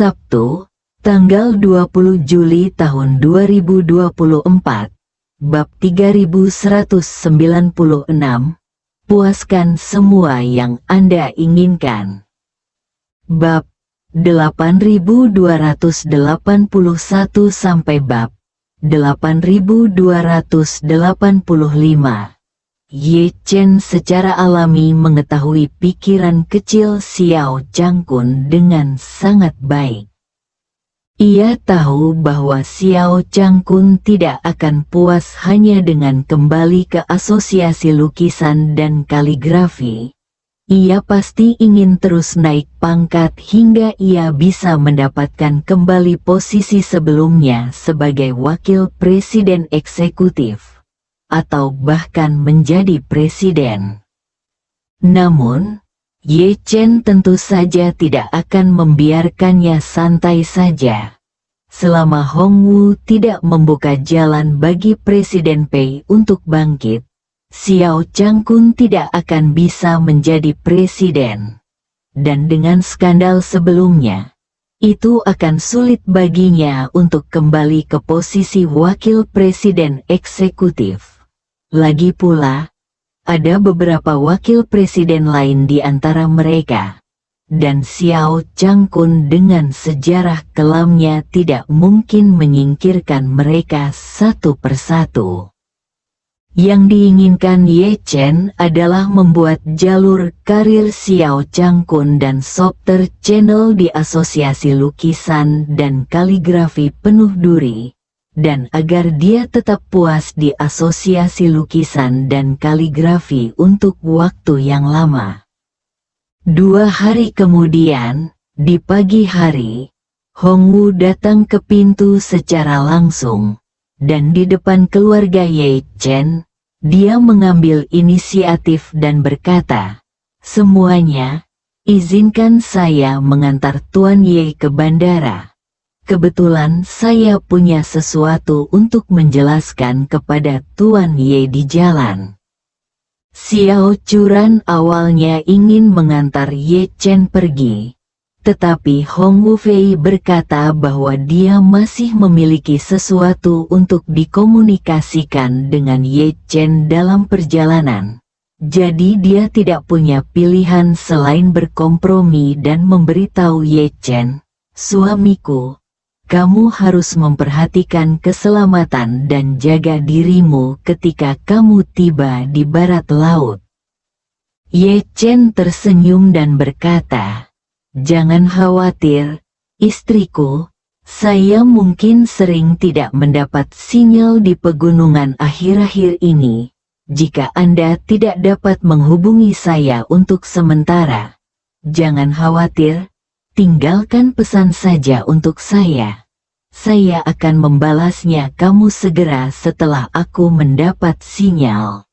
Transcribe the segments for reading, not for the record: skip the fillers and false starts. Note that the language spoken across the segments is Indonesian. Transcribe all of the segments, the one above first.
Sabtu, tanggal 20 Juli tahun 2024, bab 3196, puaskan semua yang Anda inginkan. Bab 8281 sampai bab 8285. Ye Chen secara alami mengetahui pikiran kecil Xiao Changkun dengan sangat baik. Ia tahu bahwa Xiao Changkun tidak akan puas hanya dengan kembali ke asosiasi lukisan dan kaligrafi. Ia pasti ingin terus naik pangkat hingga ia bisa mendapatkan kembali posisi sebelumnya sebagai wakil presiden eksekutif, atau bahkan menjadi presiden. Namun, Ye Chen tentu saja tidak akan membiarkannya santai saja. Selama Hong Wu tidak membuka jalan bagi Presiden Pei untuk bangkit, Xiao Changkun tidak akan bisa menjadi presiden. Dan dengan skandal sebelumnya, itu akan sulit baginya untuk kembali ke posisi wakil presiden eksekutif. Lagi pula, ada beberapa wakil presiden lain di antara mereka, dan Xiao Changkun dengan sejarah kelamnya tidak mungkin menyingkirkan mereka satu persatu. Yang diinginkan Ye Chen adalah membuat jalur karir Xiao Changkun dan Sopter Channel di Asosiasi Lukisan dan Kaligrafi penuh duri, dan agar dia tetap puas di Asosiasi Lukisan dan Kaligrafi untuk waktu yang lama. 2 hari kemudian, di pagi hari, Hong Wu datang ke pintu secara langsung, dan di depan keluarga Ye Chen, dia mengambil inisiatif dan berkata, "Semuanya, izinkan saya mengantar Tuan Ye ke bandara. Kebetulan saya punya sesuatu untuk menjelaskan kepada Tuan Ye di jalan." Xiao Churan awalnya ingin mengantar Ye Chen pergi, tetapi Hong Wu Fei berkata bahwa dia masih memiliki sesuatu untuk dikomunikasikan dengan Ye Chen dalam perjalanan. Jadi dia tidak punya pilihan selain berkompromi dan memberitahu Ye Chen, "Suamiku, kamu harus memperhatikan keselamatan dan jaga dirimu ketika kamu tiba di barat laut." Ye Chen tersenyum dan berkata, "Jangan khawatir, istriku, saya mungkin sering tidak mendapat sinyal di pegunungan akhir-akhir ini. Jika Anda tidak dapat menghubungi saya untuk sementara, jangan khawatir, tinggalkan pesan saja untuk saya. Saya akan membalasnya kamu segera setelah aku mendapat sinyal."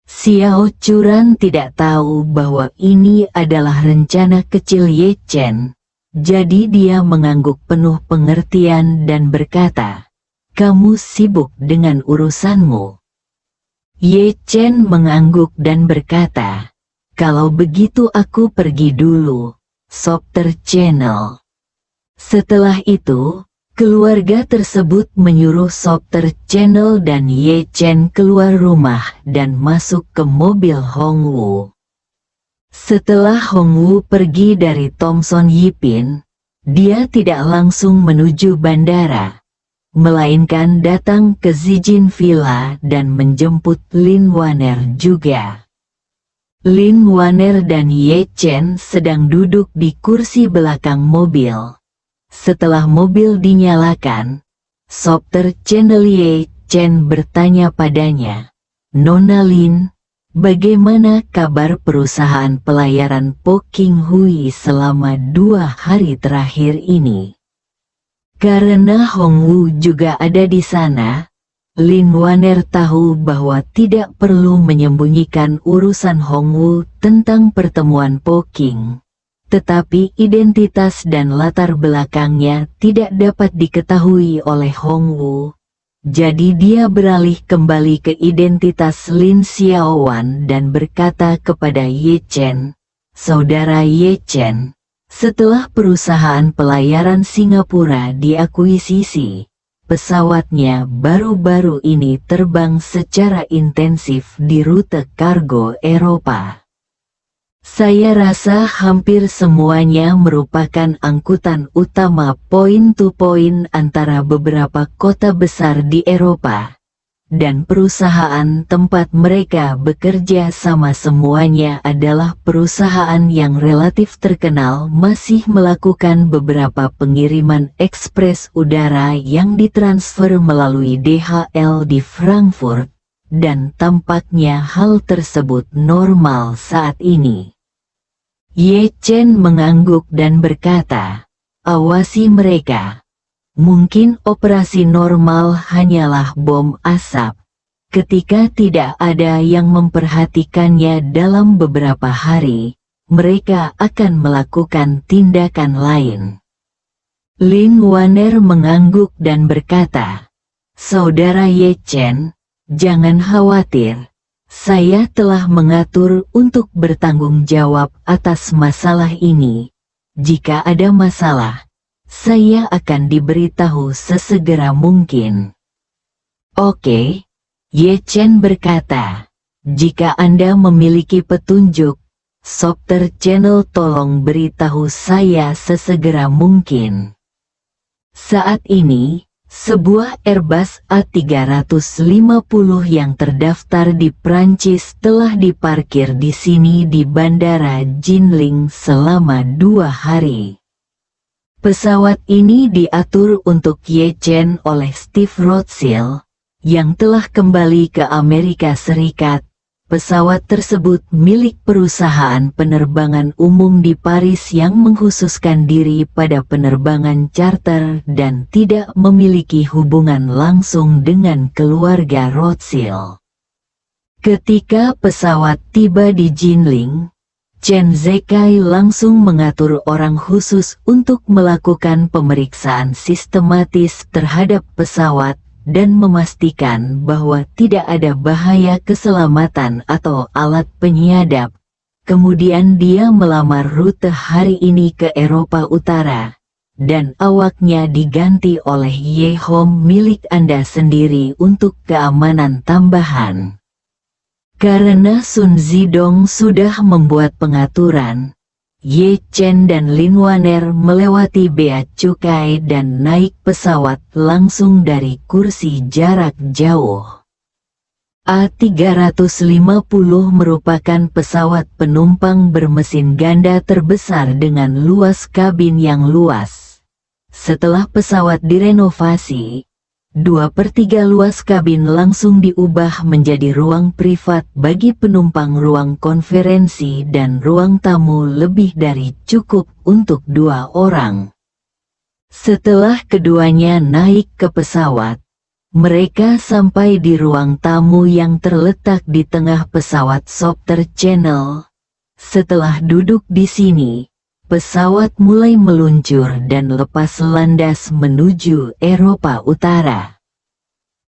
Xiao Churan tidak tahu bahwa ini adalah rencana kecil Ye Chen, jadi dia mengangguk penuh pengertian dan berkata, "Kamu sibuk dengan urusanmu." Ye Chen mengangguk dan berkata, "Kalau begitu aku pergi dulu, Sopter Channel." Setelah itu, keluarga tersebut menyuruh Sopter Channel dan Ye Chen keluar rumah dan masuk ke mobil Hong Wu. Setelah Hong Wu pergi dari Thomson Yipin, dia tidak langsung menuju bandara, melainkan datang ke Zijin Villa dan menjemput Lin Waner juga. Lin Waner dan Ye Chen sedang duduk di kursi belakang mobil. Setelah mobil dinyalakan, Sopter Channel Ye Chen bertanya padanya, "Nona Lin, bagaimana kabar perusahaan pelayaran Po King Hui selama 2 hari terakhir ini?" Karena Hong Wu juga ada di sana, Lin Waner tahu bahwa tidak perlu menyembunyikan urusan Hong Wu tentang pertemuan Po King. Tetapi identitas dan latar belakangnya tidak dapat diketahui oleh Hong Wu. Jadi dia beralih kembali ke identitas Lin Xiaowan dan berkata kepada Ye Chen, "Saudara Ye Chen, Setelah perusahaan pelayaran Singapura diakuisisi, pesawatnya baru-baru ini terbang secara intensif di rute kargo Eropa. Saya rasa hampir semuanya merupakan angkutan utama point-to-point antara beberapa kota besar di Eropa, dan perusahaan tempat mereka bekerja sama semuanya adalah perusahaan yang relatif terkenal, masih melakukan beberapa pengiriman ekspres udara yang ditransfer melalui DHL di Frankfurt, dan tampaknya hal tersebut normal saat ini. Ye Chen mengangguk dan berkata, "Awasi mereka. Mungkin operasi normal hanyalah bom asap. Ketika tidak ada yang memperhatikannya dalam beberapa hari, mereka akan melakukan tindakan lain." Lin Waner mengangguk dan berkata, "Saudara Ye Chen, jangan khawatir. Saya telah mengatur untuk bertanggung jawab atas masalah ini. Jika ada masalah, saya akan diberitahu sesegera mungkin." "Oke," Ye Chen berkata. "Jika Anda memiliki petunjuk, Sopter Channel tolong beritahu saya sesegera mungkin." Saat ini, sebuah Airbus A350 yang terdaftar di Prancis telah diparkir di sini di Bandara Jinling selama 2 hari. Pesawat ini diatur untuk Ye Chen oleh Steve Rothschild, yang telah kembali ke Amerika Serikat. Pesawat tersebut milik perusahaan penerbangan umum di Paris yang mengkhususkan diri pada penerbangan charter dan tidak memiliki hubungan langsung dengan keluarga Rothschild. Ketika pesawat tiba di Jinling, Chen Zekai langsung mengatur orang khusus untuk melakukan pemeriksaan sistematis terhadap pesawat dan memastikan bahwa tidak ada bahaya keselamatan atau alat penyadap. Kemudian dia melamar rute hari ini ke Eropa Utara, dan awaknya diganti oleh Ye Hom milik Anda sendiri untuk keamanan tambahan. Karena Sun Zidong sudah membuat pengaturan, Ye Chen dan Lin Waner melewati bea cukai dan naik pesawat langsung dari kursi jarak jauh. A350 merupakan pesawat penumpang bermesin ganda terbesar dengan luas kabin yang luas. Setelah pesawat direnovasi, 2/3 luas kabin langsung diubah menjadi ruang privat bagi penumpang, ruang konferensi dan ruang tamu lebih dari cukup untuk 2 orang. Setelah keduanya naik ke pesawat, mereka sampai di ruang tamu yang terletak di tengah pesawat Sopter Channel. Setelah duduk di sini, pesawat mulai meluncur dan lepas landas menuju Eropa Utara.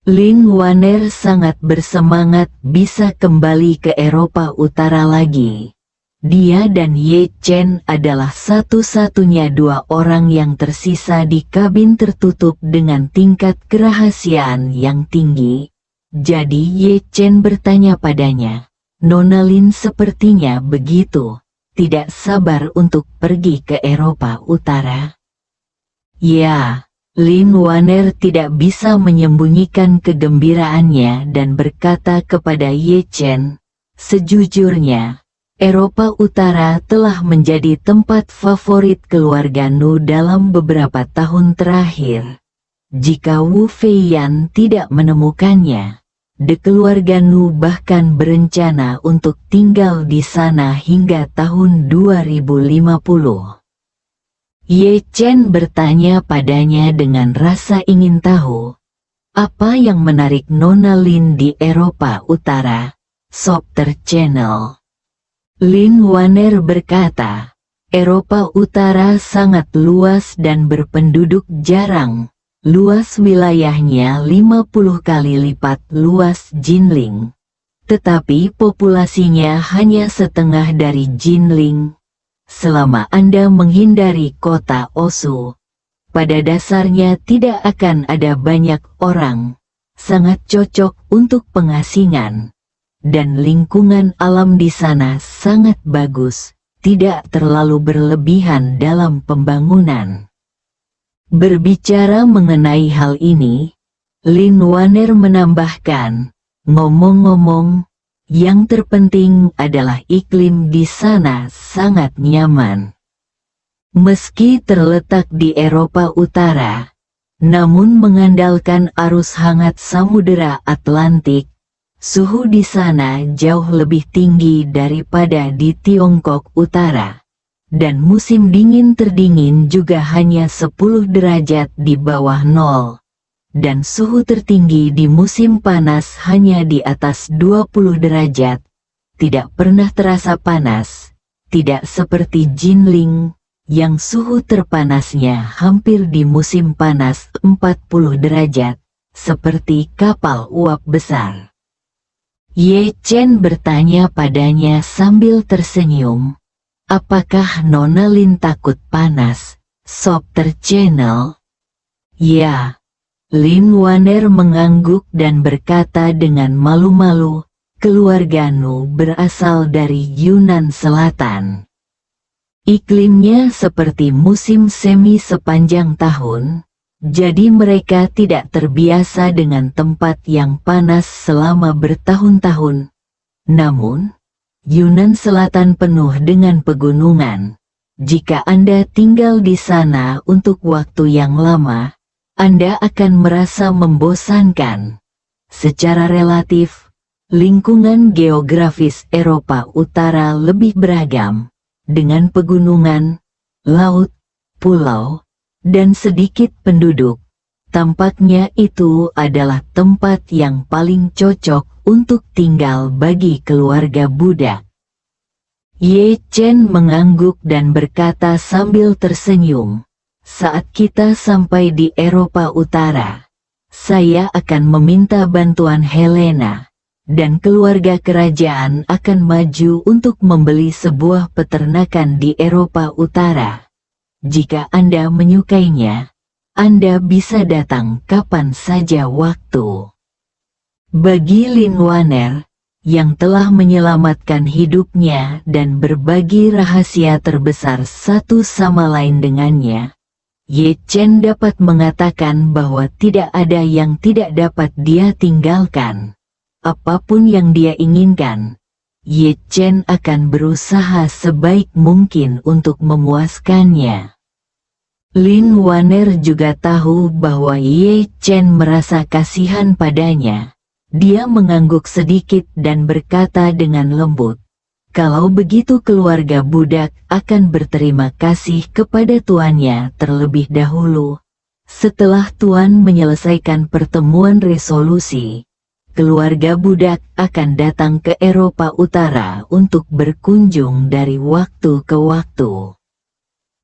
Lin Waner sangat bersemangat bisa kembali ke Eropa Utara lagi. Dia dan Ye Chen adalah satu-satunya 2 orang yang tersisa di kabin tertutup dengan tingkat kerahasiaan yang tinggi. Jadi Ye Chen bertanya padanya, "Nona Lin sepertinya begitu tidak sabar untuk pergi ke Eropa Utara?" "Ya." Lin Waner tidak bisa menyembunyikan kegembiraannya dan berkata kepada Ye Chen, "Sejujurnya, Eropa Utara telah menjadi tempat favorit keluarga Nu dalam beberapa tahun terakhir. Jika Wu Feiyan tidak menemukannya, keluarga Nu bahkan berencana untuk tinggal di sana hingga tahun 2050. Ye Chen bertanya padanya dengan rasa ingin tahu, "Apa yang menarik Nona Lin di Eropa Utara, Sopter Channel?" Lin Waner berkata, "Eropa Utara sangat luas dan berpenduduk jarang. Luas wilayahnya 50 kali lipat luas Jinling. Tetapi populasinya hanya setengah dari Jinling. selama Anda menghindari kota Osu, pada dasarnya tidak akan ada banyak orang, sangat cocok untuk pengasingan, dan lingkungan alam di sana sangat bagus, tidak terlalu berlebihan dalam pembangunan. Berbicara mengenai hal ini, Lin Waner menambahkan, ngomong-ngomong, yang terpenting adalah iklim di sana sangat nyaman. Meski terletak di Eropa Utara, namun mengandalkan arus hangat Samudera Atlantik, suhu di sana jauh lebih tinggi daripada di Tiongkok Utara, dan musim dingin terdingin juga hanya 10 derajat di bawah nol, dan suhu tertinggi di musim panas hanya di atas 20 derajat, tidak pernah terasa panas, tidak seperti Jinling, yang suhu terpanasnya hampir di musim panas 40 derajat, seperti kapal uap besar. Ye Chen bertanya padanya sambil tersenyum, apakah Nona Lin takut panas, Sob Channel? Ya. Lin Waner mengangguk dan berkata dengan malu-malu, keluargamu berasal dari Yunnan Selatan. Iklimnya seperti musim semi sepanjang tahun, jadi mereka tidak terbiasa dengan tempat yang panas selama bertahun-tahun. Namun, Yunnan Selatan penuh dengan pegunungan. Jika Anda tinggal di sana untuk waktu yang lama, Anda akan merasa membosankan. Secara relatif, lingkungan geografis Eropa Utara lebih beragam, dengan pegunungan, laut, pulau, dan sedikit penduduk. Tampaknya itu adalah tempat yang paling cocok untuk tinggal bagi keluarga budak. Ye Chen mengangguk dan berkata sambil tersenyum, saat kita sampai di Eropa Utara, saya akan meminta bantuan Helena, dan keluarga kerajaan akan maju untuk membeli sebuah peternakan di Eropa Utara. Jika Anda menyukainya, Anda bisa datang kapan saja waktu. Bagi Lin Waner, yang telah menyelamatkan hidupnya dan berbagi rahasia terbesar satu sama lain dengannya, Ye Chen dapat mengatakan bahwa tidak ada yang tidak dapat dia tinggalkan. Apapun yang dia inginkan, Ye Chen akan berusaha sebaik mungkin untuk memuaskannya. Lin Waner juga tahu bahwa Ye Chen merasa kasihan padanya. Dia mengangguk sedikit dan berkata dengan lembut, kalau begitu keluarga budak akan berterima kasih kepada tuannya terlebih dahulu. Setelah tuan menyelesaikan pertemuan resolusi, keluarga budak akan datang ke Eropa Utara untuk berkunjung dari waktu ke waktu.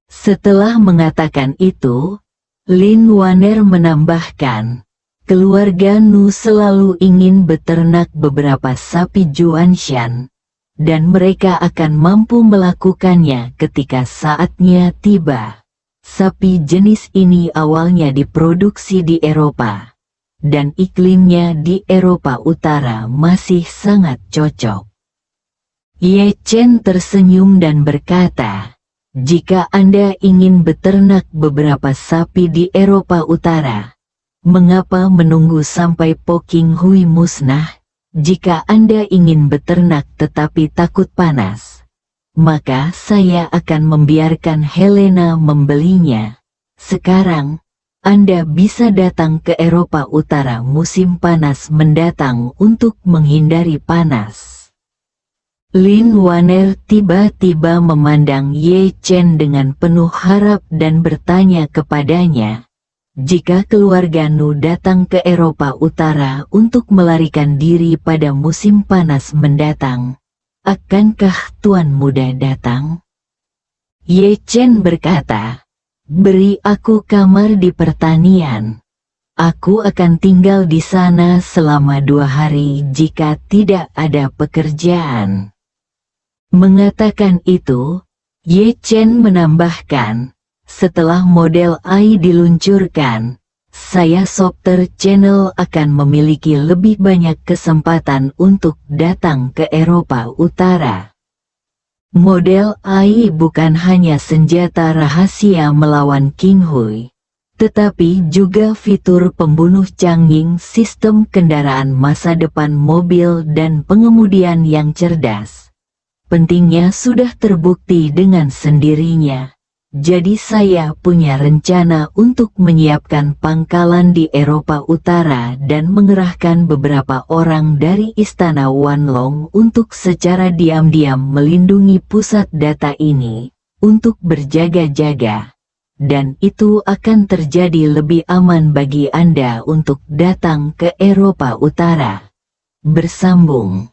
Setelah mengatakan itu, Lin Waner menambahkan, keluarga Nu selalu ingin beternak beberapa sapi Juanshan, dan mereka akan mampu melakukannya ketika saatnya tiba. Sapi jenis ini awalnya diproduksi di Eropa, dan iklimnya di Eropa Utara masih sangat cocok. Ye Chen tersenyum dan berkata, jika Anda ingin beternak beberapa sapi di Eropa Utara, mengapa menunggu sampai Poking Hui musnah? Jika Anda ingin beternak tetapi takut panas, maka saya akan membiarkan Helena membelinya. Sekarang, Anda bisa datang ke Eropa Utara musim panas mendatang untuk menghindari panas. Lin Waner tiba-tiba memandang Ye Chen dengan penuh harap dan bertanya kepadanya, jika keluarga Nu datang ke Eropa Utara untuk melarikan diri pada musim panas mendatang, akankah Tuan Muda datang? Ye Chen berkata, beri aku kamar di pertanian. Aku akan tinggal di sana selama 2 hari jika tidak ada pekerjaan. Mengatakan itu, Ye Chen menambahkan, setelah model AI diluncurkan, saya Software Channel akan memiliki lebih banyak kesempatan untuk datang ke Eropa Utara. Model AI bukan hanya senjata rahasia melawan King Hui, tetapi juga fitur pembunuh canggih, sistem kendaraan masa depan mobil dan pengemudian yang cerdas. Pentingnya sudah terbukti dengan sendirinya. Jadi saya punya rencana untuk menyiapkan pangkalan di Eropa Utara dan mengerahkan beberapa orang dari Istana Wanlong untuk secara diam-diam melindungi pusat data ini, untuk berjaga-jaga. Dan itu akan terjadi lebih aman bagi Anda untuk datang ke Eropa Utara. Bersambung.